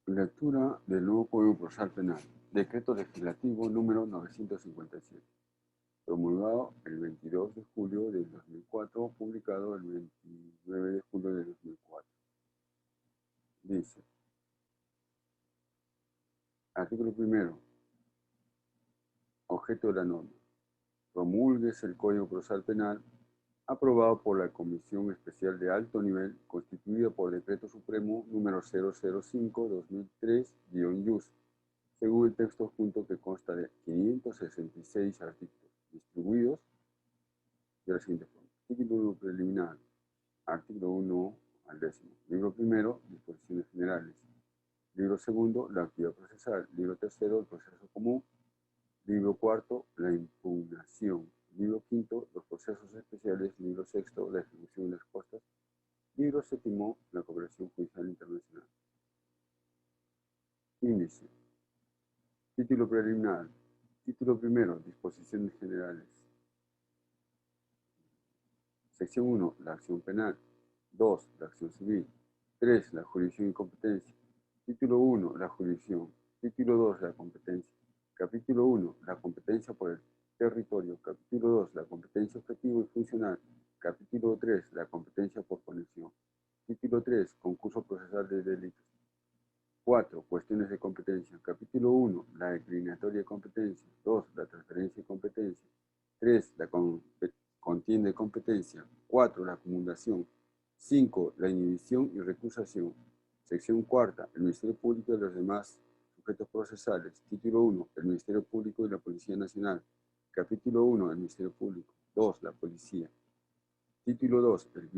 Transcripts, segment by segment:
Lectura del nuevo Código Procesal Penal. Decreto Legislativo número 957. Promulgado el 22 de julio del 2004, publicado el 29 de julio del 2004. Dice, artículo primero, objeto de la norma. Promulgues el Código Procesal Penal aprobado por la Comisión Especial de Alto Nivel, constituida por Decreto Supremo número 005-2003-IUS, según el texto junto que consta de 566 artículos, distribuidos de la siguiente forma. Título preliminar, artículo 1 al 10. Libro primero, disposiciones generales. Libro segundo, la actividad procesal. Libro tercero, el proceso común. Libro cuarto, la impugnación. Libro quinto, los procesos especiales. Libro sexto, la ejecución y las costas. Libro séptimo, la cooperación judicial internacional. Índice. Título preliminar. Título primero, disposiciones generales. Sección 1, la acción penal. 2, la acción civil. 3, la jurisdicción y competencia. Título 1, la jurisdicción. Título 2, la competencia. Capítulo 1, la competencia por el territorio. Capítulo 2, la competencia objetiva y funcional. Capítulo 3, la competencia por conexión. Título 3, concurso procesal de delitos. 4, cuestiones de competencia. Capítulo 1, la declinatoria de competencia. 2, la transferencia de competencia. 3, la contienda de competencia. 4, la acumulación. 5, la inhibición y recusación. Sección cuarta, el Ministerio Público y los demás sujetos procesales. Título 1, el Ministerio Público y la Policía Nacional. Capítulo 1, el Ministerio Público. 2, la Policía. Título 2, el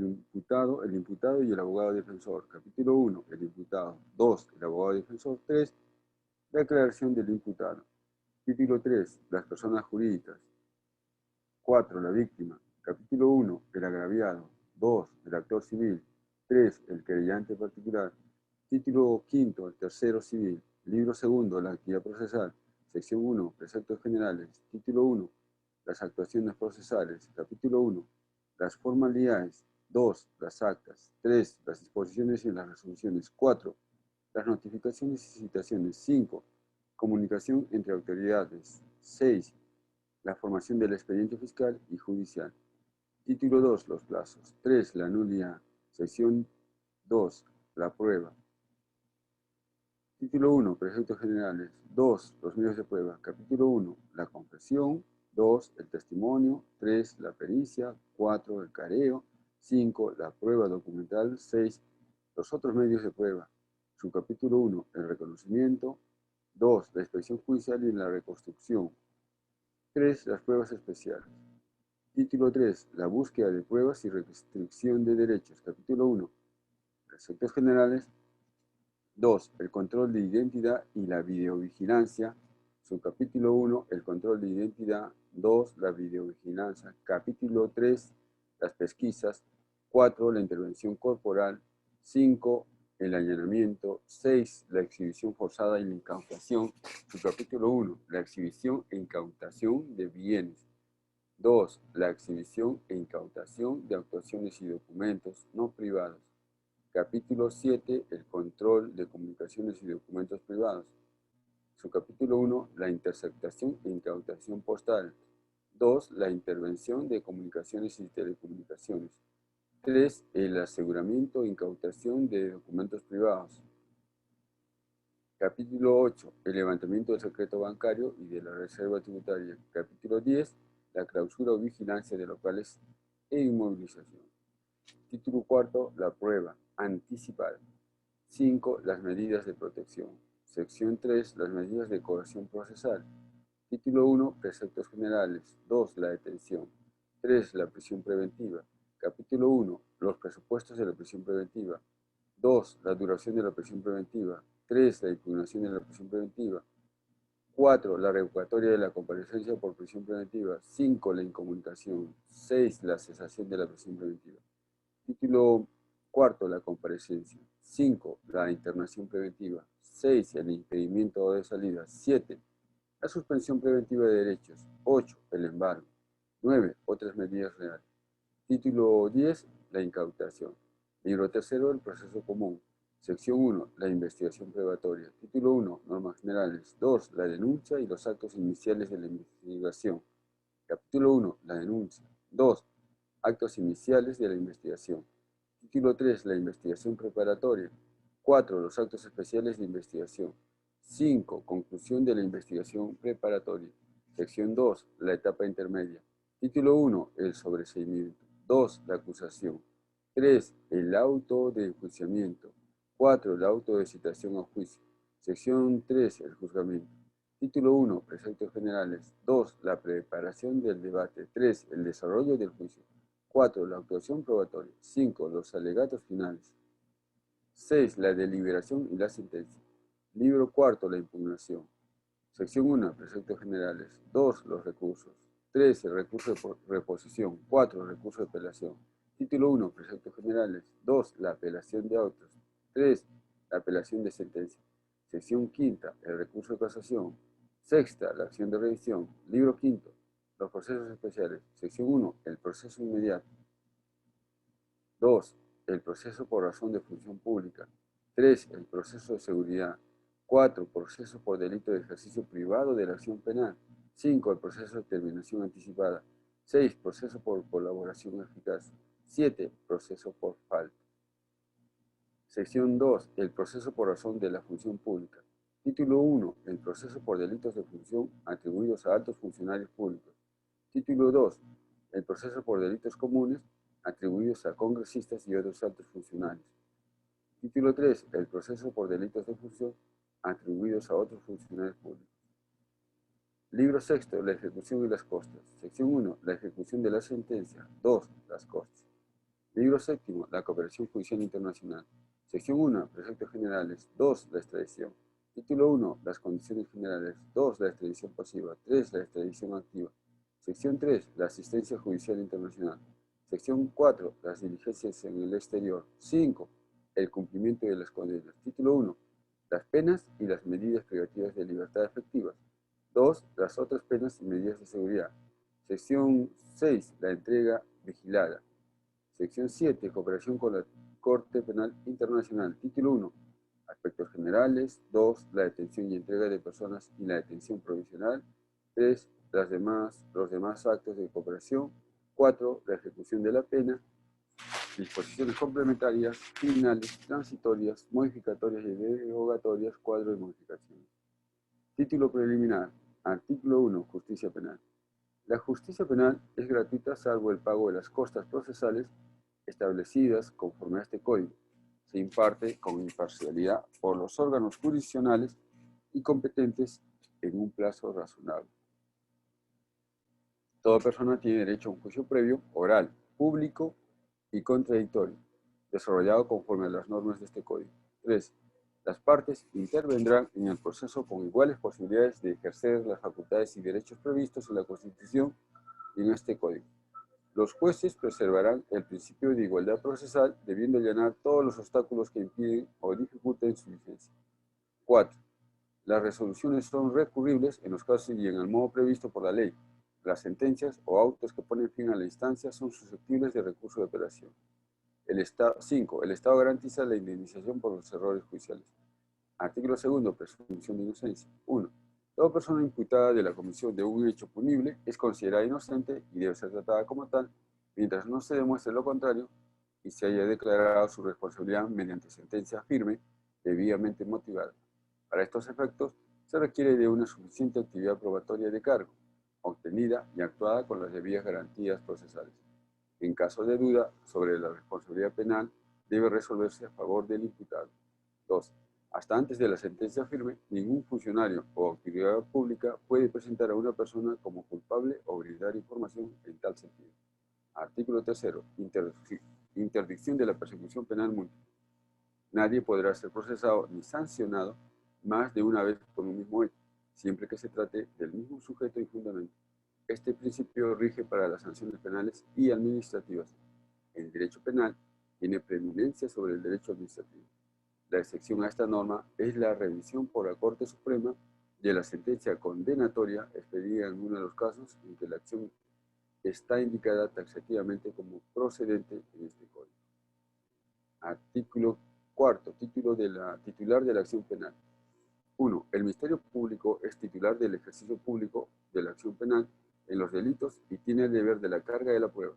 imputado y el abogado defensor. Capítulo 1, el imputado. 2, el abogado defensor. 3, la declaración del imputado. Título 3, las personas jurídicas. 4, la víctima. Capítulo 1, el agraviado. 2, el actor civil. 3, el querellante particular. Título 5, el tercero civil. Libro segundo, la actividad procesal. Sección 1, preceptos generales. Título 1, las actuaciones procesales. Capítulo 1, las formalidades. 2, las actas. 3, las disposiciones y las resoluciones. 4, las notificaciones y citaciones. 5, comunicación entre autoridades. 6, la formación del expediente fiscal y judicial. Título 2, los plazos. 3, la nulidad. Sección 2, la prueba. Título 1, preceptos generales. 2, los medios de prueba. Capítulo 1, la confesión. 2, el testimonio. 3, la pericia. 4, el careo. 5, la prueba documental. 6, los otros medios de prueba. Subcapítulo 1, el reconocimiento. 2, la inspección judicial y la reconstrucción. 3, las pruebas especiales. Título 3, la búsqueda de pruebas y restricción de derechos. Capítulo 1, preceptos generales. 2, el control de identidad y la videovigilancia. Subcapítulo 1, el control de identidad. 2, la videovigilancia. Capítulo 3, las pesquisas. 4, la intervención corporal. 5, el allanamiento. 6, la exhibición forzada y la incautación. Subcapítulo 1, la exhibición e incautación de bienes. 2, la exhibición e incautación de actuaciones y documentos no privados. Capítulo 7, el control de comunicaciones y documentos privados. Subcapítulo 1, la interceptación e incautación postal. 2, la intervención de comunicaciones y telecomunicaciones. 3, el aseguramiento e incautación de documentos privados. Capítulo 8, el levantamiento del secreto bancario y de la reserva tributaria. Capítulo 10, la clausura o vigilancia de locales e inmovilización. Título 4, la prueba anticipada. 5, las medidas de protección. Sección 3, las medidas de coerción procesal. Título 1, preceptos generales. 2, la detención. 3, la prisión preventiva. Capítulo 1, los presupuestos de la prisión preventiva. 2, la duración de la prisión preventiva. 3, la impugnación de la prisión preventiva. 4, la revocatoria de la comparecencia por prisión preventiva. 5, la incomunicación. 6, la cesación de la prisión preventiva. Título 4, la comparecencia. 5, la internación preventiva. 6, el impedimento de salida. 7, la suspensión preventiva de derechos. 8, el embargo. 9, otras medidas reales. Título 10, la incautación. Libro tercero, el proceso común. Sección 1. La investigación probatoria. Título 1. Normas generales. 2. La denuncia y los actos iniciales de la investigación. Capítulo 1. La denuncia. 2. Actos iniciales de la investigación. Título 3. La investigación preparatoria. 4. Los actos especiales de investigación. 5. Conclusión de la investigación preparatoria. Sección 2. La etapa intermedia. Título 1. El sobreseimiento. 2. La acusación. 3. El auto de enjuiciamiento. 4. El auto de citación a juicio. Sección 3. El juzgamiento. Título 1. Preceptos generales. 2. La preparación del debate. 3. El desarrollo del juicio. 4. La actuación probatoria. 5. Los alegatos finales. 6. La deliberación y la sentencia. Libro cuarto. La impugnación. Sección 1. Preceptos generales. 2. Los recursos. 3. El recurso de reposición. 4. El recurso de apelación. Título 1. Preceptos generales. 2. La apelación de autos. 3. La apelación de sentencia. Sección quinta. El recurso de casación. Sexta. La acción de revisión. Libro quinto. Los procesos especiales. Sección 1. El proceso inmediato. 2. El proceso por razón de función pública. 3. El proceso de seguridad. 4. Proceso por delito de ejercicio privado de la acción penal. 5. El proceso de terminación anticipada. 6. Proceso por colaboración eficaz. 7. Proceso por falta. Sección 2. El proceso por razón de la función pública. Título 1. El proceso por delitos de función atribuidos a altos funcionarios públicos. Título 2. El proceso por delitos comunes atribuidos a congresistas y otros altos funcionarios. Título 3. El proceso por delitos de función atribuidos a otros funcionarios públicos. Libro sexto. La ejecución y las costas. Sección 1. La ejecución de la sentencia. 2. Las costas. Libro séptimo. La cooperación judicial internacional. Sección 1. Preceptos generales. 2. La extradición. Título 1. Las condiciones generales. 2. La extradición pasiva. 3. La extradición activa. Sección 3. La asistencia judicial internacional. Sección 4. Las diligencias en el exterior. 5. El cumplimiento de las condenas. Título 1. Las penas y las medidas privativas de libertad efectivas. 2. Las otras penas y medidas de seguridad. Sección 6. La entrega vigilada. Sección 7. Cooperación con la Corte Penal Internacional. Título 1. Aspectos generales. 2. La detención y entrega de personas y la detención provisional. 3. Los demás actos de cooperación. 4. La ejecución de la pena. Disposiciones complementarias, finales, transitorias, modificatorias y derogatorias. Cuadro de modificaciones. Título preliminar. Artículo 1. Justicia penal. La justicia penal es gratuita salvo el pago de las costas procesales establecidas conforme a este código. Se imparte con imparcialidad por los órganos jurisdiccionales y competentes en un plazo razonable. Toda persona tiene derecho a un juicio previo, oral, público y contradictorio, desarrollado conforme a las normas de este código. 3. Las partes intervendrán en el proceso con iguales posibilidades de ejercer las facultades y derechos previstos en la Constitución y en este código. Los jueces preservarán el principio de igualdad procesal, debiendo allanar todos los obstáculos que impiden o dificulten su vigencia. 4. Las resoluciones son recurribles en los casos y en el modo previsto por la ley. Las sentencias o autos que ponen fin a la instancia son susceptibles de recurso de apelación. 5. El Estado garantiza la indemnización por los errores judiciales. Artículo 2. Presunción de inocencia. 1. Toda persona imputada de la comisión de un hecho punible es considerada inocente y debe ser tratada como tal, mientras no se demuestre lo contrario y se haya declarado su responsabilidad mediante sentencia firme, debidamente motivada. Para estos efectos, se requiere de una suficiente actividad probatoria de cargo, obtenida y actuada con las debidas garantías procesales. En caso de duda sobre la responsabilidad penal, debe resolverse a favor del imputado. 2. Hasta antes de la sentencia firme, ningún funcionario o autoridad pública puede presentar a una persona como culpable o brindar información en tal sentido. Artículo 3. Interdicción de la persecución penal múltiple. Nadie podrá ser procesado ni sancionado más de una vez por un mismo hecho, siempre que se trate del mismo sujeto y fundamento. Este principio rige para las sanciones penales y administrativas. El derecho penal tiene preeminencia sobre el derecho administrativo. La excepción a esta norma es la revisión por la Corte Suprema de la sentencia condenatoria expedida en uno de los casos en que la acción está indicada taxativamente como procedente en este código. Artículo Cuarto, titular de la acción penal. 1. El Ministerio Público es titular del ejercicio público de la acción penal en los delitos y tiene el deber de la carga de la prueba.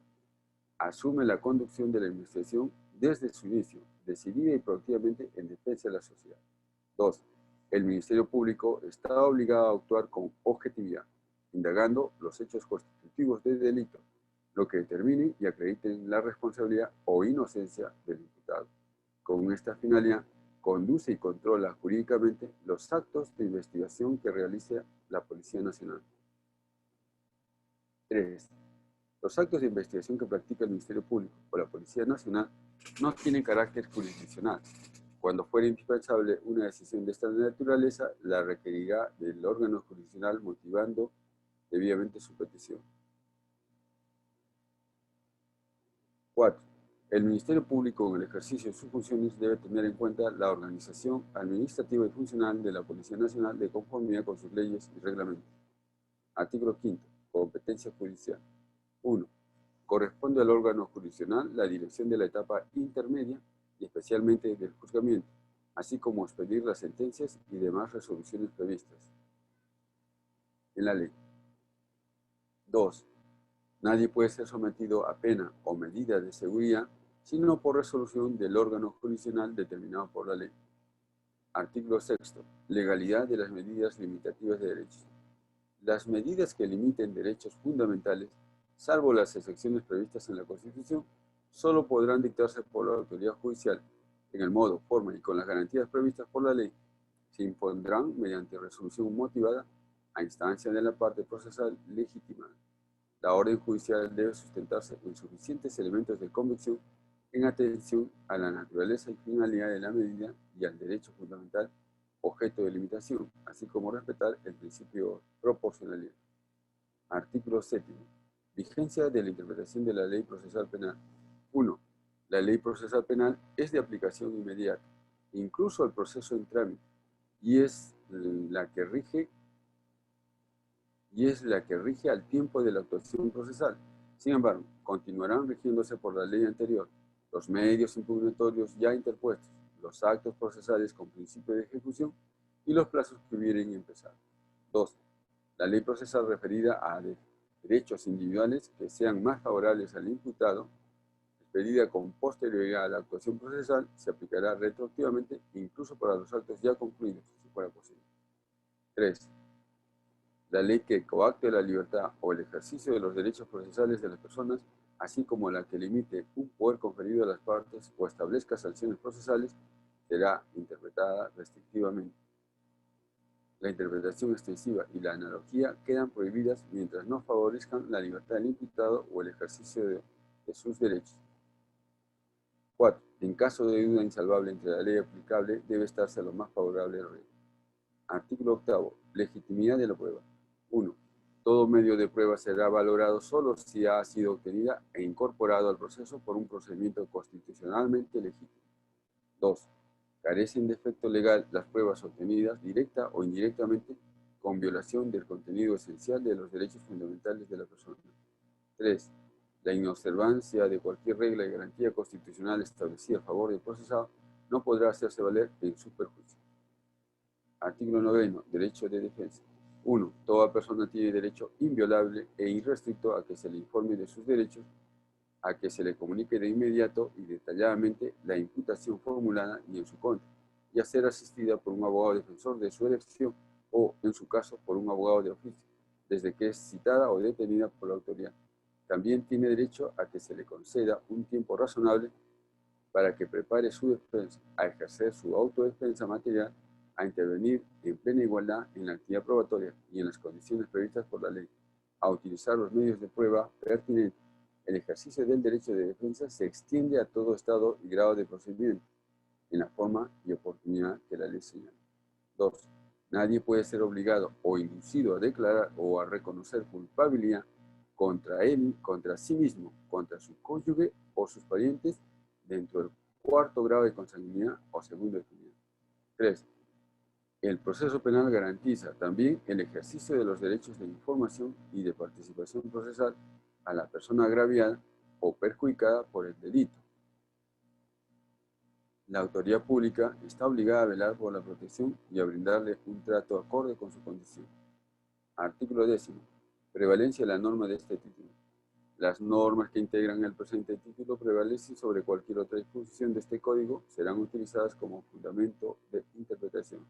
Asume la conducción de la investigación desde su inicio, decidida y proactivamente en defensa de la sociedad. 2. El Ministerio Público está obligado a actuar con objetividad, indagando los hechos constitutivos del delito, lo que determine y acredite la responsabilidad o inocencia del imputado. Con esta finalidad, conduce y controla jurídicamente los actos de investigación que realiza la Policía Nacional. 3. Los actos de investigación que practica el Ministerio Público o la Policía Nacional no tienen carácter jurisdiccional. Cuando fuera indispensable una decisión de esta naturaleza, la requerirá del órgano jurisdiccional motivando debidamente su petición. 4. El Ministerio Público, en el ejercicio de sus funciones, debe tener en cuenta la organización administrativa y funcional de la Policía Nacional de conformidad con sus leyes y reglamentos. Artículo 5. Competencia judicial. 1. Corresponde al órgano jurisdiccional la dirección de la etapa intermedia y especialmente del juzgamiento, así como expedir las sentencias y demás resoluciones previstas en la ley. 2. Nadie puede ser sometido a pena o medida de seguridad sino por resolución del órgano jurisdiccional determinado por la ley. Artículo 6. Legalidad de las medidas limitativas de derechos. Las medidas que limiten derechos fundamentales, salvo las excepciones previstas en la Constitución, solo podrán dictarse por la autoridad judicial en el modo, forma y con las garantías previstas por la ley. Se impondrán mediante resolución motivada a instancia de la parte procesal legitimada. La orden judicial debe sustentarse en suficientes elementos de convicción en atención a la naturaleza y finalidad de la medida y al derecho fundamental objeto de limitación, así como respetar el principio de proporcionalidad. Artículo 7. Vigencia de la interpretación de la Ley Procesal Penal. 1. La Ley Procesal Penal es de aplicación inmediata, incluso al proceso en trámite, y es la que rige al tiempo de la actuación procesal. Sin embargo, continuarán rigiéndose por la ley anterior los medios impugnatorios ya interpuestos, los actos procesales con principio de ejecución y los plazos que hubieren empezado. 2. La ley procesal referida a derechos individuales que sean más favorables al imputado, expedida con posterioridad a la actuación procesal, se aplicará retroactivamente incluso para los actos ya concluidos, si fuera posible. 3. La ley que coacte la libertad o el ejercicio de los derechos procesales de las personas, así como la que limite un poder conferido a las partes o establezca sanciones procesales, será interpretada restrictivamente. La interpretación extensiva y la analogía quedan prohibidas mientras no favorezcan la libertad del imputado o el ejercicio de sus derechos. 4. En caso de duda insalvable entre la ley aplicable, debe estarse a lo más favorable del rey. Artículo 8. Legitimidad de la prueba. 1. Todo medio de prueba será valorado solo si ha sido obtenida e incorporado al proceso por un procedimiento constitucionalmente legítimo. 2. Carecen de efecto legal las pruebas obtenidas directa o indirectamente con violación del contenido esencial de los derechos fundamentales de la persona. 3. La inobservancia de cualquier regla y garantía constitucional establecida a favor del procesado no podrá hacerse valer en su perjuicio. Artículo 9. Derecho de defensa. 1. Toda persona tiene derecho inviolable e irrestricto a que se le informe de sus derechos, a que se le comunique de inmediato y detalladamente la imputación formulada y en su contra, y a ser asistida por un abogado defensor de su elección o, en su caso, por un abogado de oficio, desde que es citada o detenida por la autoridad. También tiene derecho a que se le conceda un tiempo razonable para que prepare su defensa, a ejercer su autodefensa material, a intervenir en plena igualdad en la actividad probatoria y en las condiciones previstas por la ley, a utilizar los medios de prueba pertinentes. El ejercicio del derecho de defensa se extiende a todo estado y grado de procedimiento, en la forma y oportunidad que la ley señala. 2. Nadie puede ser obligado o inducido a declarar o a reconocer culpabilidad contra él, contra sí mismo, contra su cónyuge o sus parientes, dentro del cuarto grado de consanguinidad o segundo de afinidad. 3. El proceso penal garantiza también el ejercicio de los derechos de información y de participación procesal a la persona agraviada o perjudicada por el delito. La autoridad pública está obligada a velar por la protección y a brindarle un trato acorde con su condición. Artículo 10. Prevalencia de la norma de este título. Las normas que integran el presente título prevalecen sobre cualquier otra disposición de este código, serán utilizadas como fundamento de interpretación.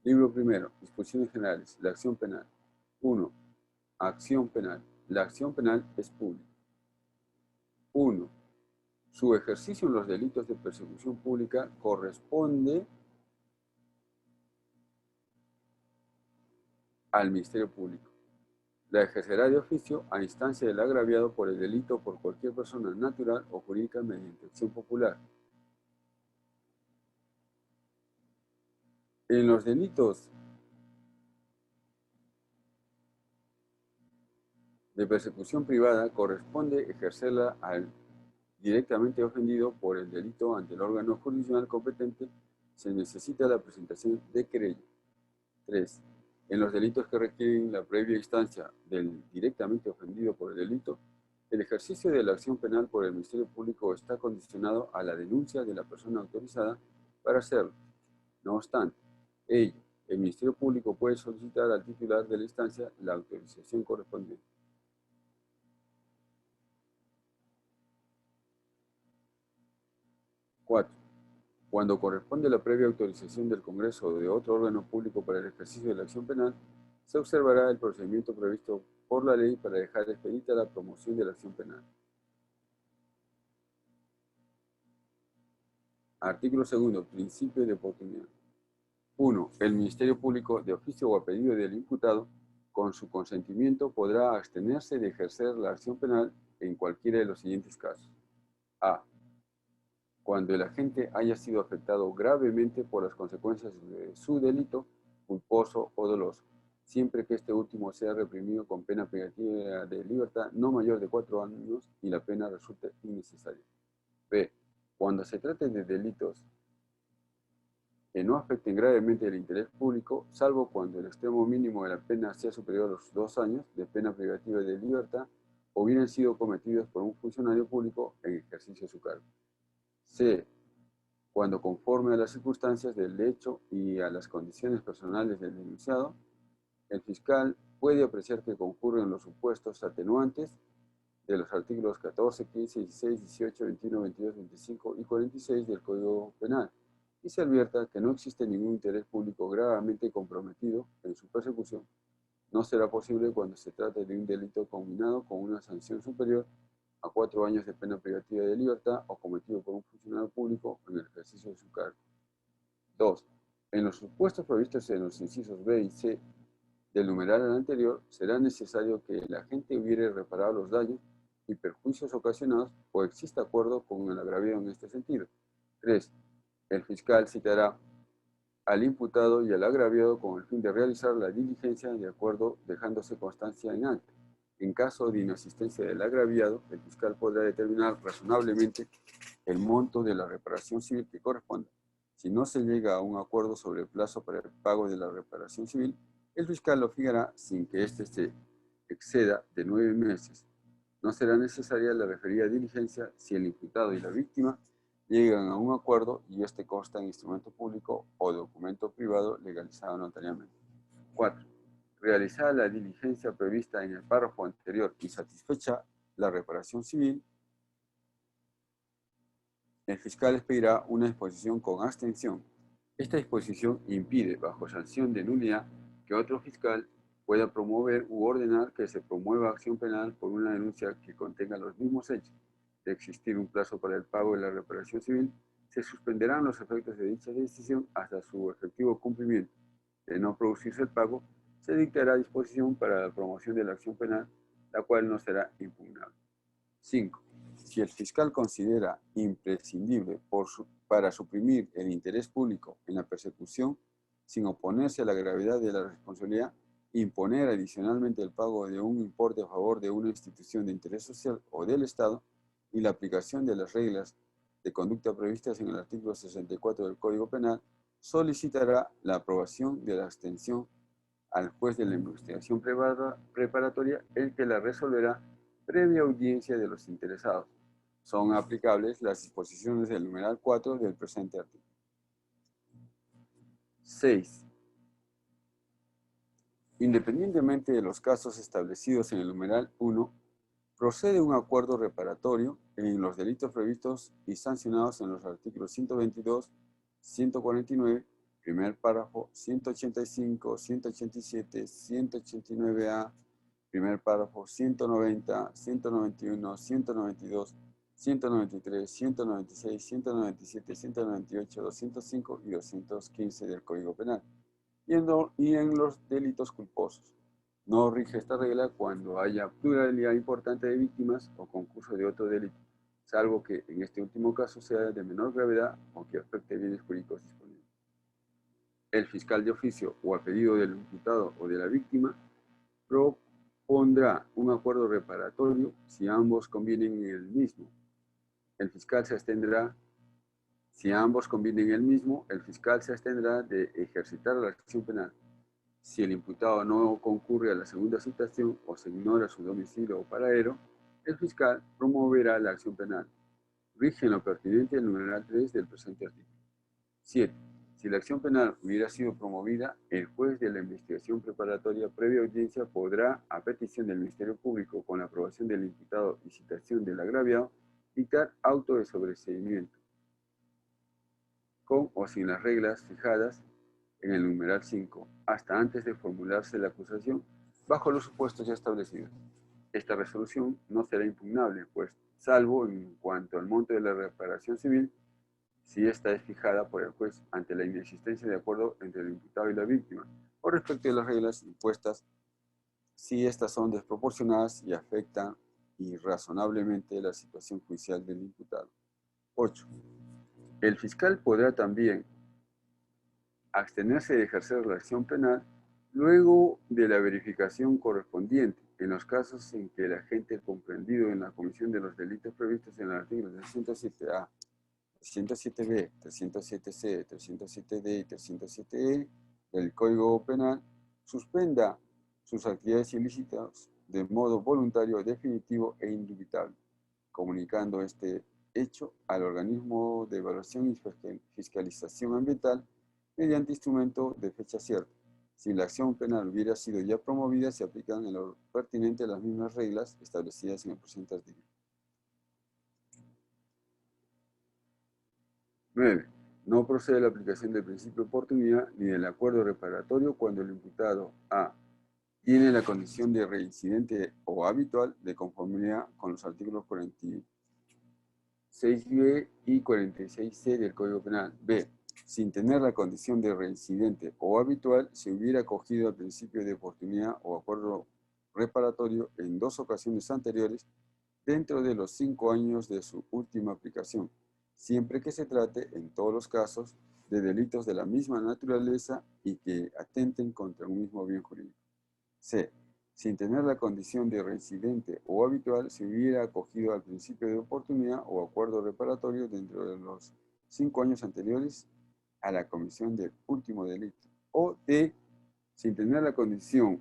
Libro primero. Disposiciones generales. La acción penal. 1. Acción penal. La acción penal es pública. 1. Su ejercicio en los delitos de persecución pública corresponde al Ministerio Público. La ejercerá de oficio a instancia del agraviado por el delito por cualquier persona natural o jurídica mediante acción popular. En los delitos de persecución privada corresponde ejercerla al directamente ofendido por el delito ante el órgano jurisdiccional competente. Se necesita la presentación de querella. 3. En los delitos que requieren la previa instancia del directamente ofendido por el delito, el ejercicio de la acción penal por el Ministerio Público está condicionado a la denuncia de la persona autorizada para hacerlo. No obstante ello, el Ministerio Público puede solicitar al titular de la instancia la autorización correspondiente. 4. Cuando corresponde la previa autorización del Congreso o de otro órgano público para el ejercicio de la acción penal, se observará el procedimiento previsto por la ley para dejar expedita la promoción de la acción penal. Artículo 2. Principio de oportunidad. 1. El Ministerio Público, de oficio o a pedido del imputado, con su consentimiento podrá abstenerse de ejercer la acción penal en cualquiera de los siguientes casos. A. Cuando el agente haya sido afectado gravemente por las consecuencias de su delito, culposo o doloso, siempre que este último sea reprimido con pena privativa de libertad no mayor de 4 años y la pena resulte innecesaria. B. Cuando se trate de delitos que no afecten gravemente el interés público, salvo cuando el extremo mínimo de la pena sea superior a los 2 años de pena privativa de libertad, o hubieran sido cometidos por un funcionario público en ejercicio de su cargo. C. Cuando conforme a las circunstancias del hecho y a las condiciones personales del denunciado, el fiscal puede apreciar que concurren los supuestos atenuantes de los artículos 14, 15, 16, 18, 21, 22, 25 y 46 del Código Penal, y se advierta que no existe ningún interés público gravemente comprometido en su persecución. No será posible cuando se trate de un delito combinado con una sanción superior a 4 años de pena privativa de libertad o cometido por un funcionario público en el ejercicio de su cargo. 2. En los supuestos previstos en los incisos B y C del numeral anterior, será necesario que el agente hubiere reparado los daños y perjuicios ocasionados o exista acuerdo con el agraviado en este sentido. 3. El fiscal citará al imputado y al agraviado con el fin de realizar la diligencia de acuerdo, dejándose constancia en acta. En caso de inasistencia del agraviado, el fiscal podrá determinar razonablemente el monto de la reparación civil que corresponda. Si no se llega a un acuerdo sobre el plazo para el pago de la reparación civil, el fiscal lo fijará sin que éste se exceda de 9 meses. No será necesaria la referida diligencia si el imputado y la víctima llegan a un acuerdo y este consta en instrumento público o documento privado legalizado notariamente. 4. Realizada la diligencia prevista en el párrafo anterior y satisfecha la reparación civil, el fiscal expedirá una disposición con abstención. Esta disposición impide, bajo sanción de nulidad, que otro fiscal pueda promover u ordenar que se promueva acción penal por una denuncia que contenga los mismos hechos. De existir un plazo para el pago de la reparación civil, se suspenderán los efectos de dicha decisión hasta su efectivo cumplimiento. De no producirse el pago, se dictará disposición para la promoción de la acción penal, la cual no será impugnable. 5. Si el fiscal considera imprescindible para suprimir el interés público en la persecución, sin oponerse a la gravedad de la responsabilidad, imponer adicionalmente el pago de un importe a favor de una institución de interés social o del Estado y la aplicación de las reglas de conducta previstas en el artículo 64 del Código Penal, solicitará la aprobación de la abstención al juez de la investigación preparatoria, el que la resolverá previa audiencia de los interesados. Son aplicables las disposiciones del numeral 4 del presente artículo. 6. Independientemente de los casos establecidos en el numeral 1, procede un acuerdo reparatorio en los delitos previstos y sancionados en los artículos 122, 149, primer párrafo, 185, 187, 189A, primer párrafo, 190, 191, 192, 193, 196, 197, 198, 205 y 215 del Código Penal. Y en los delitos culposos. No rige esta regla cuando haya pluralidad importante de víctimas o concurso de otro delito, salvo que en este último caso sea de menor gravedad o que afecte bienes jurídicos disponibles. El fiscal de oficio o a pedido del imputado o de la víctima propondrá un acuerdo reparatorio si ambos convienen en el mismo. El fiscal se abstendrá. Si ambos convienen en el mismo, el fiscal se abstendrá de ejercitar la acción penal. Si el imputado no concurre a la segunda citación o se ignora su domicilio o paradero, el fiscal promoverá la acción penal. Rige en lo pertinente el numeral 3 del presente artículo. 7. Si la acción penal hubiera sido promovida, el juez de la investigación preparatoria previa audiencia podrá, a petición del Ministerio Público, con la aprobación del imputado y citación del agraviado, dictar auto de sobreseimiento, con o sin las reglas fijadas en el numeral 5, hasta antes de formularse la acusación, bajo los supuestos ya establecidos. Esta resolución no será impugnable, pues, salvo en cuanto al monto de la reparación civil, si ésta es fijada por el juez ante la inexistencia de acuerdo entre el imputado y la víctima, o respecto de las reglas impuestas, si éstas son desproporcionadas y afectan irrazonablemente la situación judicial del imputado. 8. El fiscal podrá también abstenerse de ejercer la acción penal luego de la verificación correspondiente en los casos en que el agente comprendido en la comisión de los delitos previstos en el artículo 307A, 307B, 307C, 307D y 307E del Código Penal suspenda sus actividades ilícitas de modo voluntario, definitivo e indubitable, comunicando este hecho al organismo de evaluación y fiscalización ambiental mediante instrumento de fecha cierta. Si la acción penal hubiera sido ya promovida, se aplican en lo pertinente las mismas reglas establecidas en el presente artículo. 9. No procede la aplicación del principio de oportunidad ni del acuerdo reparatorio cuando el imputado A tiene la condición de reincidente o habitual de conformidad con los artículos 46b y 46c del Código Penal. B. Sin tener la condición de reincidente o habitual, se hubiera acogido al principio de oportunidad o acuerdo reparatorio en 2 ocasiones anteriores dentro de los 5 años de su última aplicación, siempre que se trate, en todos los casos, de delitos de la misma naturaleza y que atenten contra un mismo bien jurídico. C. Sin tener la condición de reincidente o habitual, se hubiera acogido al principio de oportunidad o acuerdo reparatorio dentro de los 5 años anteriores a la comisión del último delito. O D. Sin tener la condición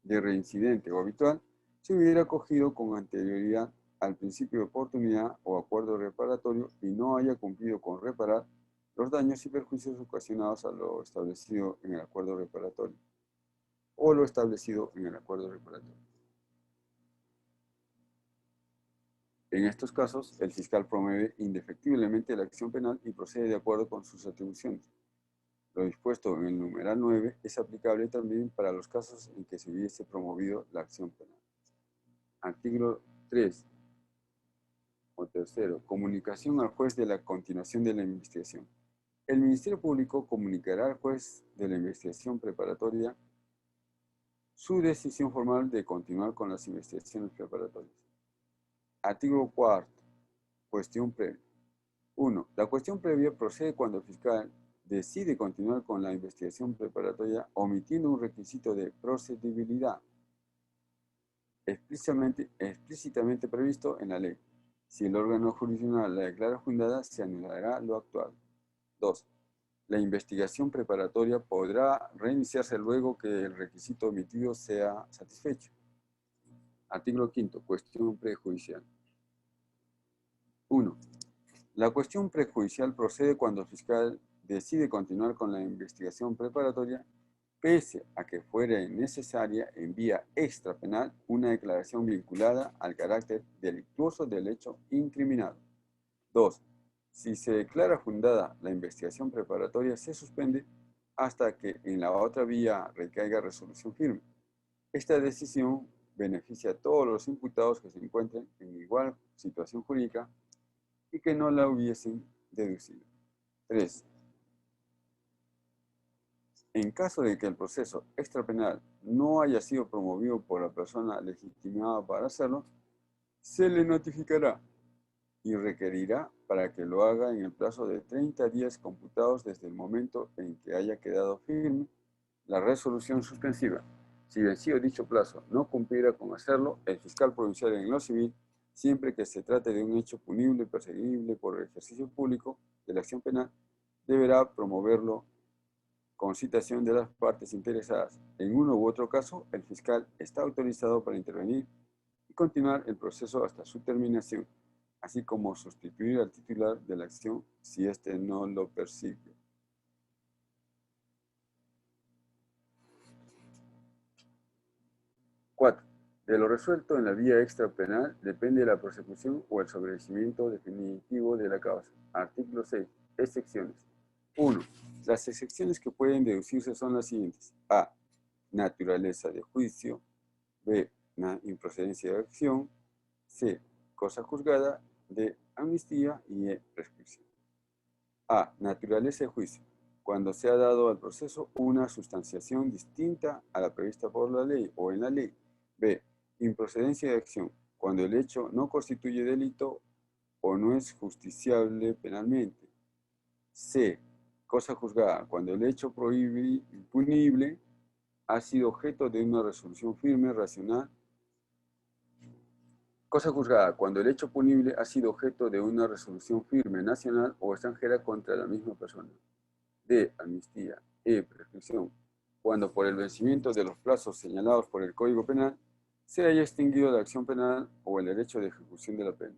de reincidente o habitual, se hubiera acogido con anterioridad al principio de oportunidad o acuerdo reparatorio y no haya cumplido con reparar los daños y perjuicios ocasionados a lo establecido en el acuerdo reparatorio o lo establecido en el acuerdo reparatorio. En estos casos, el fiscal promueve indefectiblemente la acción penal y procede de acuerdo con sus atribuciones. Lo dispuesto en el numeral 9 es aplicable también para los casos en que se hubiese promovido la acción penal. Artículo 3. O tercero, comunicación al juez de la continuación de la investigación. El Ministerio Público comunicará al juez de la investigación preparatoria su decisión formal de continuar con las investigaciones preparatorias. Artículo 4. Cuestión previa. 1. La cuestión previa procede cuando el fiscal decide continuar con la investigación preparatoria omitiendo un requisito de procedibilidad explícitamente previsto en la ley. Si el órgano jurisdiccional la declara fundada, se anulará lo actual. 2. La investigación preparatoria podrá reiniciarse luego que el requisito omitido sea satisfecho. Artículo 5. Cuestión prejudicial. 1. La cuestión prejudicial procede cuando el fiscal decide continuar con la investigación preparatoria, pese a que fuera necesaria en vía extrapenal una declaración vinculada al carácter delictuoso del hecho incriminado. 2. Si se declara fundada la investigación preparatoria, se suspende hasta que en la otra vía recaiga resolución firme. Esta decisión beneficia a todos los imputados que se encuentren en igual situación jurídica y que no la hubiesen deducido. 3. En caso de que el proceso extrapenal no haya sido promovido por la persona legitimada para hacerlo, se le notificará y requerirá para que lo haga en el plazo de 30 días computados desde el momento en que haya quedado firme la resolución suspensiva. Si vencido dicho plazo no cumpliera con hacerlo, el fiscal provincial en lo civil, siempre que se trate de un hecho punible perseguible por el ejercicio público de la acción penal, deberá promoverlo con citación de las partes interesadas. En uno u otro caso, el fiscal está autorizado para intervenir y continuar el proceso hasta su terminación, así como sustituir al titular de la acción si éste no lo persigue. 4. De lo resuelto en la vía extrapenal depende la persecución o el sobreseimiento definitivo de la causa. Artículo 6. Excepciones. 1. Las excepciones que pueden deducirse son las siguientes. A. Naturaleza de juicio. B. Improcedencia de acción. C. Cosa juzgada. D. Amnistía. Y E. Prescripción. A. Naturaleza de juicio. Cuando se ha dado al proceso una sustanciación distinta a la prevista por la ley o en la ley. B. Improcedencia de acción. Cuando el hecho no constituye delito o no es justiciable penalmente. C. Cosa juzgada. Cuando el hecho punible ha sido objeto de una resolución firme, racional. Cosa juzgada. Cuando el hecho punible ha sido objeto de una resolución firme, nacional o extranjera contra la misma persona. D. Amnistía. E. Prescripción. Cuando por el vencimiento de los plazos señalados por el Código Penal se haya extinguido la acción penal o el derecho de ejecución de la pena.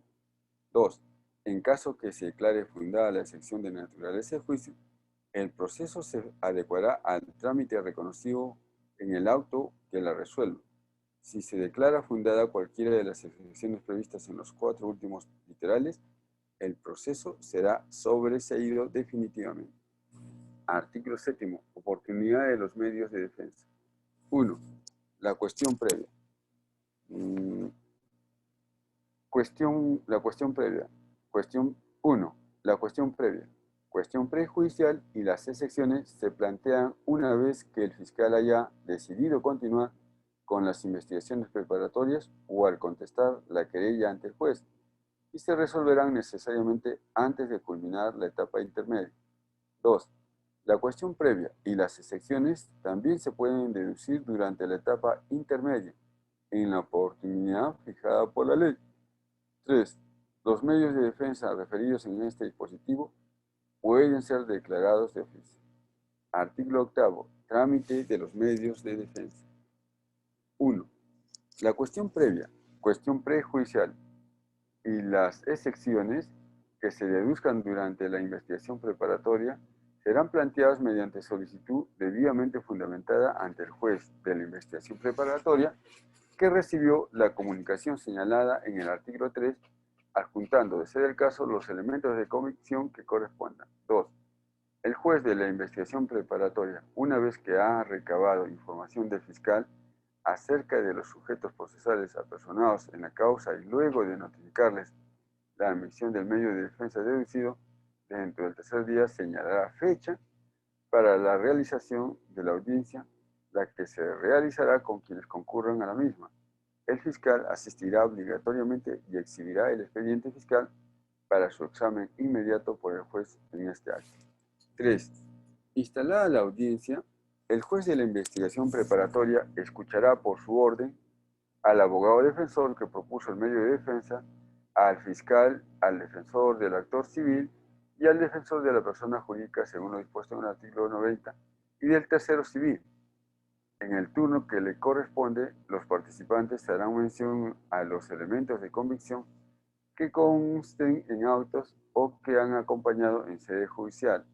2. En caso que se declare fundada la excepción de naturaleza de juicio, el proceso se adecuará al trámite reconocido en el auto que la resuelve. Si se declara fundada cualquiera de las excepciones previstas en los 4 últimos literales, el proceso será sobreseído definitivamente. Artículo 7. Oportunidad de los medios de defensa. 1. La cuestión previa. La cuestión previa. Cuestión 1. La cuestión previa. Cuestión prejudicial y las excepciones se plantean una vez que el fiscal haya decidido continuar con las investigaciones preparatorias o al contestar la querella ante el juez, y se resolverán necesariamente antes de culminar la etapa intermedia. 2. La cuestión previa y las excepciones también se pueden deducir durante la etapa intermedia, en la oportunidad fijada por la ley. 3. Los medios de defensa referidos en este dispositivo pueden ser declarados de oficio. Artículo 8. Trámite de los medios de defensa. 1. La cuestión previa, cuestión prejudicial y las excepciones que se deduzcan durante la investigación preparatoria serán planteadas mediante solicitud debidamente fundamentada ante el juez de la investigación preparatoria que recibió la comunicación señalada en el artículo 3, adjuntando, de ser el caso, los elementos de convicción que correspondan. 2. El juez de la investigación preparatoria, una vez que ha recabado información del fiscal acerca de los sujetos procesales apersonados en la causa y luego de notificarles la emisión del medio de defensa deducido, dentro del tercer día señalará fecha para la realización de la audiencia, la que se realizará con quienes concurran a la misma. El fiscal asistirá obligatoriamente y exhibirá el expediente fiscal para su examen inmediato por el juez en este acto. 3. Instalada la audiencia, el juez de la investigación preparatoria escuchará por su orden al abogado defensor que propuso el medio de defensa, al fiscal, al defensor del actor civil y al defensor de la persona jurídica según lo dispuesto en el artículo 90 y del tercero civil. En el turno que le corresponde, los participantes harán mención a los elementos de convicción que consten en autos o que han acompañado en sede judicial.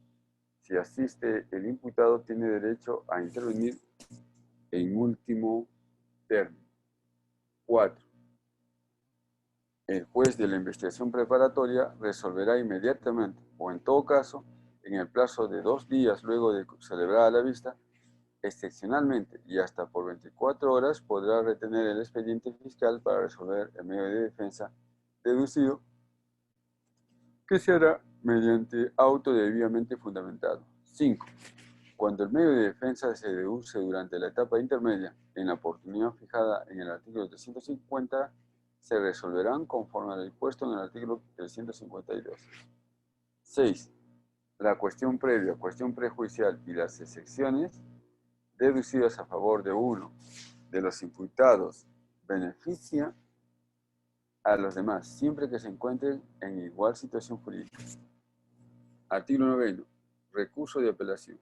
Si asiste el imputado, tiene derecho a intervenir en último término. 4. El juez de la investigación preparatoria resolverá inmediatamente o en todo caso en el plazo de 2 días luego de celebrada la vista, excepcionalmente y hasta por 24 horas podrá retener el expediente fiscal para resolver el medio de defensa deducido, que se hará mediante auto debidamente fundamentado. 5. Cuando el medio de defensa se deduce durante la etapa intermedia, en la oportunidad fijada en el artículo 350, se resolverán conforme a lo dispuesto en el artículo 352. 6. La cuestión previa, cuestión prejudicial y las excepciones deducidas a favor de uno de los imputados beneficia a los demás, siempre que se encuentren en igual situación jurídica. Artículo 9. Recurso de apelación.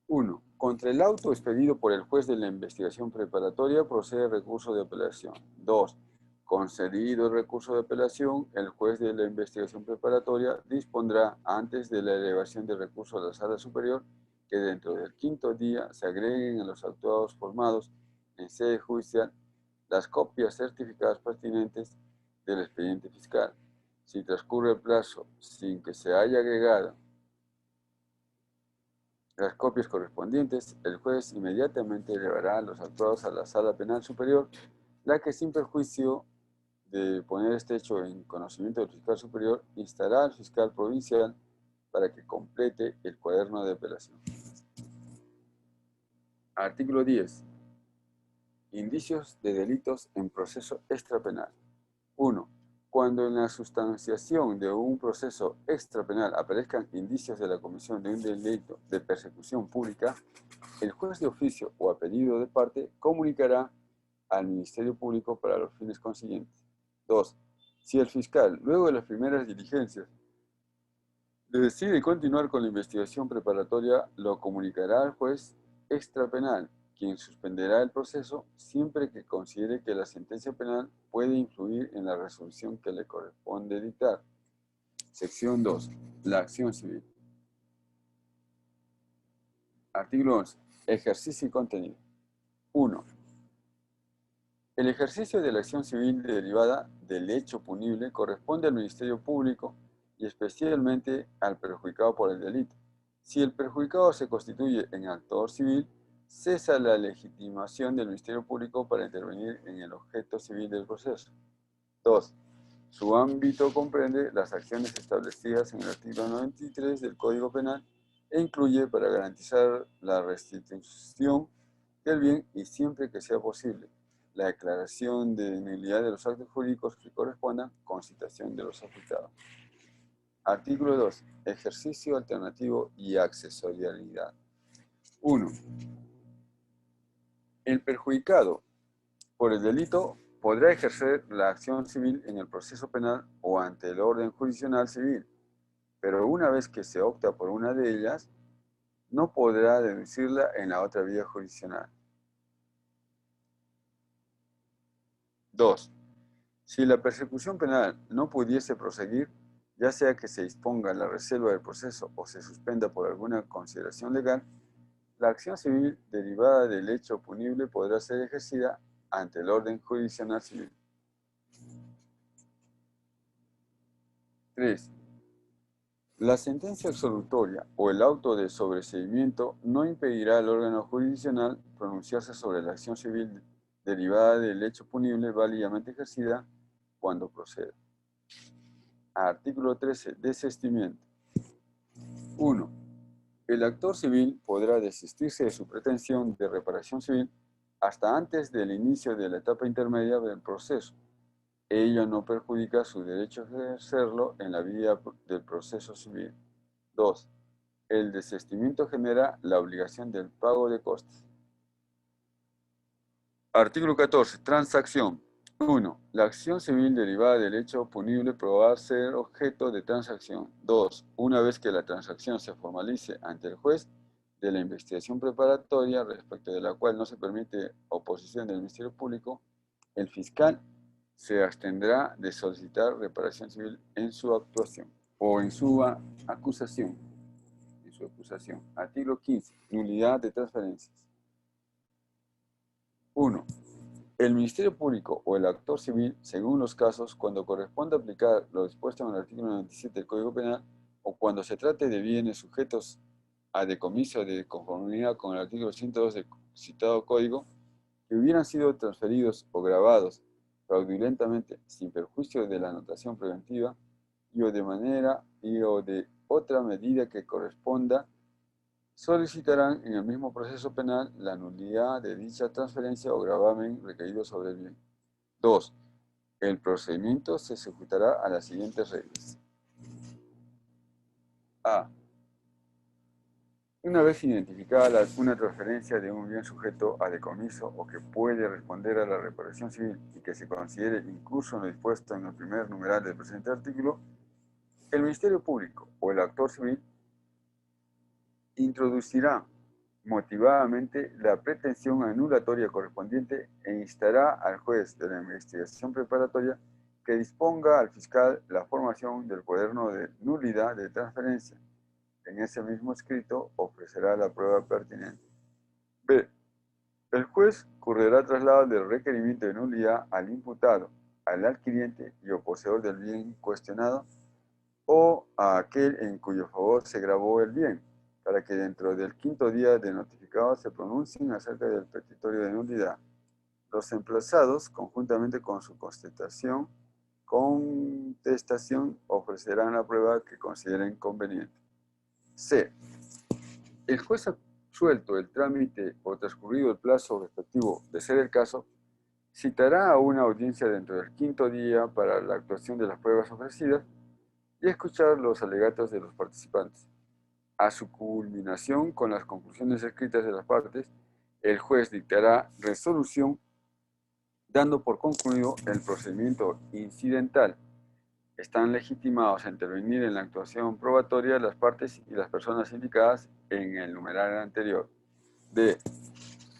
1. Contra el auto expedido por el juez de la investigación preparatoria procede recurso de apelación. 2. Concedido el recurso de apelación, el juez de la investigación preparatoria dispondrá, antes de la elevación del recurso a la sala superior, que dentro del 5º día se agreguen a los actuados formados en sede judicial las copias certificadas pertinentes del expediente fiscal. Si transcurre el plazo sin que se haya agregado las copias correspondientes, el juez inmediatamente elevará a los actuados a la sala penal superior, la que sin perjuicio de poner este hecho en conocimiento del fiscal superior, instará al fiscal provincial para que complete el cuaderno de apelación. Artículo 10. Indicios de delitos en proceso extrapenal. 1. Cuando en la sustanciación de un proceso extrapenal aparezcan indicios de la comisión de un delito de persecución pública, el juez de oficio o a pedido de parte comunicará al Ministerio Público para los fines consiguientes. 2. Si el fiscal, luego de las primeras diligencias, decide continuar con la investigación preparatoria, lo comunicará al juez extrapenal, quien suspenderá el proceso siempre que considere que la sentencia penal puede influir en la resolución que le corresponde dictar. Sección 2. La acción civil. Artículo 11. Ejercicio y contenido. 1. El ejercicio de la acción civil derivada del hecho punible corresponde al Ministerio Público y especialmente al perjudicado por el delito. Si el perjudicado se constituye en actor civil, cesa la legitimación del Ministerio Público para intervenir en el objeto civil del proceso. 2. Su ámbito comprende las acciones establecidas en el artículo 93 del Código Penal e incluye, para garantizar la restitución del bien y siempre que sea posible, la declaración de nulidad de los actos jurídicos que correspondan con citación de los afectados. Artículo 2. Ejercicio alternativo y accesorialidad. 1. El perjudicado por el delito podrá ejercer la acción civil en el proceso penal o ante el orden jurisdiccional civil, pero una vez que se opta por una de ellas, no podrá deducirla en la otra vía jurisdiccional. 2. Si la persecución penal no pudiese proseguir, ya sea que se disponga la reserva del proceso o se suspenda por alguna consideración legal, la acción civil derivada del hecho punible podrá ser ejercida ante el orden jurisdiccional civil. 3. La sentencia absolutoria o el auto de sobreseimiento no impedirá al órgano jurisdiccional pronunciarse sobre la acción civil derivada del hecho punible válidamente ejercida cuando proceda. Artículo 13. Desistimiento. 1. El actor civil podrá desistirse de su pretensión de reparación civil hasta antes del inicio de la etapa intermedia del proceso. Ello no perjudica su derecho a ejercerlo en la vía del proceso civil. 2. El desistimiento genera la obligación del pago de costes. Artículo 14. Transacción. 1. La acción civil derivada del hecho punible podrá ser objeto de transacción. 2. Una vez que la transacción se formalice ante el juez de la investigación preparatoria, respecto de la cual no se permite oposición del Ministerio Público, el fiscal se abstendrá de solicitar reparación civil en su actuación o en su acusación. Artículo 15. Nulidad de transferencias. 1. El Ministerio Público o el actor civil, según los casos, cuando corresponda aplicar lo dispuesto en el artículo 97 del Código Penal o cuando se trate de bienes sujetos a decomiso de conformidad con el artículo 102 del citado Código, que hubieran sido transferidos o grabados fraudulentamente sin perjuicio de la anotación preventiva y o de manera y o de otra medida que corresponda, solicitarán en el mismo proceso penal la nulidad de dicha transferencia o gravamen recaído sobre el bien. 2. El procedimiento se ejecutará a las siguientes reglas. A. Una vez identificada una transferencia de un bien sujeto a decomiso o que puede responder a la reparación civil y que se considere incluso en lo dispuesto en el primer numeral del presente artículo, el Ministerio Público o el actor civil introducirá motivadamente la pretensión anulatoria correspondiente e instará al juez de la investigación preparatoria que disponga al fiscal la formación del cuaderno de nulidad de transferencia. En ese mismo escrito ofrecerá la prueba pertinente. B. El juez correrá traslado del requerimiento de nulidad al imputado, al adquiriente y o poseedor del bien cuestionado o a aquel en cuyo favor se grabó el bien, para que dentro del 5º día de notificado se pronuncien acerca del petitorio de nulidad. Los emplazados, conjuntamente con su contestación, ofrecerán la prueba que consideren conveniente. C. El juez absuelto el trámite o transcurrido el plazo respectivo de ser el caso, citará a una audiencia dentro del 5º día para la actuación de las pruebas ofrecidas y escuchar los alegatos de los participantes. A su culminación con las conclusiones escritas de las partes, el juez dictará resolución dando por concluido el procedimiento incidental. Están legitimados a intervenir en la actuación probatoria las partes y las personas indicadas en el numeral anterior. D.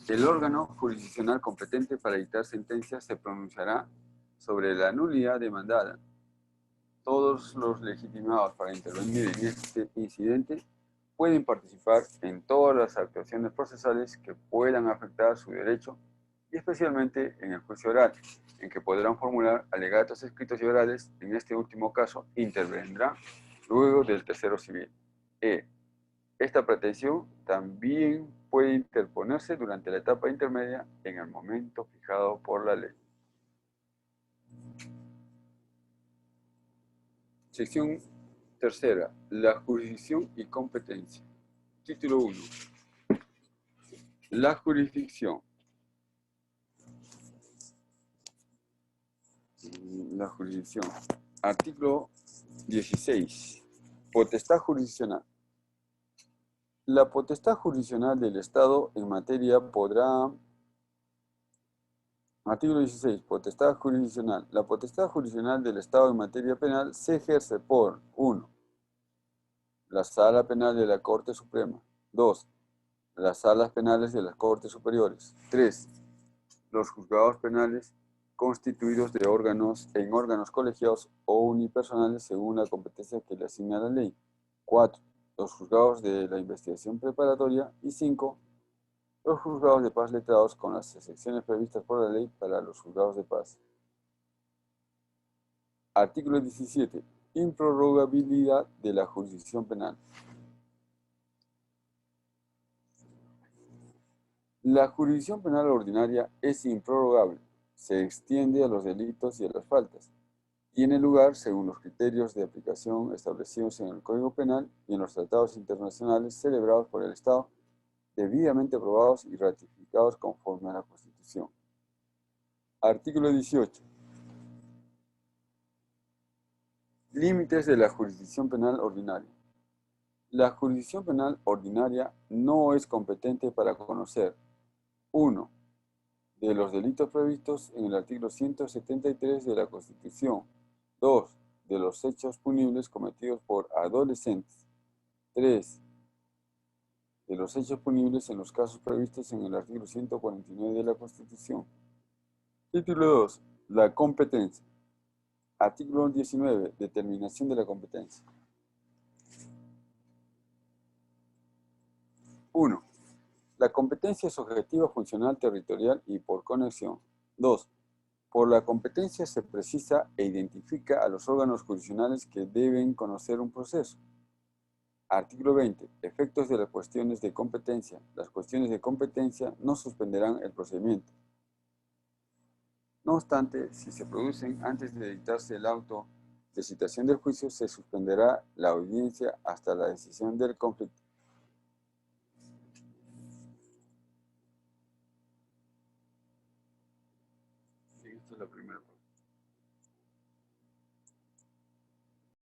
El órgano jurisdiccional competente para dictar sentencias se pronunciará sobre la nulidad demandada. Todos los legitimados para intervenir en este incidente pueden participar en todas las actuaciones procesales que puedan afectar su derecho y especialmente en el juicio oral, en que podrán formular alegatos escritos y orales. En este último caso, intervendrá luego del tercero civil. E. Esta pretensión también puede interponerse durante la etapa intermedia en el momento fijado por la ley. Sección tercera. La jurisdicción y competencia. Título 1. La jurisdicción. La jurisdicción. Artículo 16. Potestad jurisdiccional. La potestad jurisdiccional del Estado en materia podrá... Artículo 16. Potestad jurisdiccional. La potestad jurisdiccional del Estado en materia penal se ejerce por 1. La Sala Penal de la Corte Suprema. 2. Las salas penales de las Cortes Superiores. 3. Los juzgados penales constituidos de órganos colegiados o unipersonales según la competencia que le asigna la ley. 4. Los juzgados de la investigación preparatoria. Y 5. Los juzgados de paz letrados con las excepciones previstas por la ley para los juzgados de paz. Artículo 17. Improrrogabilidad de la jurisdicción penal. La jurisdicción penal ordinaria es improrrogable, se extiende a los delitos y a las faltas. Tiene lugar según los criterios de aplicación establecidos en el Código Penal y en los tratados internacionales celebrados por el Estado, debidamente aprobados y ratificados conforme a la Constitución. Artículo 18. Límites de la jurisdicción penal ordinaria. La jurisdicción penal ordinaria no es competente para conocer 1. De los delitos previstos en el artículo 173 de la Constitución. 2. De los hechos punibles cometidos por adolescentes. 3. De los hechos punibles en los casos previstos en el artículo 149 de la Constitución. Título 2. La competencia. Artículo 19. Determinación de la competencia. 1. La competencia es objetiva, funcional, territorial y por conexión. 2. Por la competencia se precisa e identifica a los órganos jurisdiccionales que deben conocer un proceso. Artículo 20. Efectos de las cuestiones de competencia. Las cuestiones de competencia no suspenderán el procedimiento. No obstante, si se producen antes de dictarse el auto de citación del juicio, se suspenderá la audiencia hasta la decisión del conflicto. Esta es la primera parte.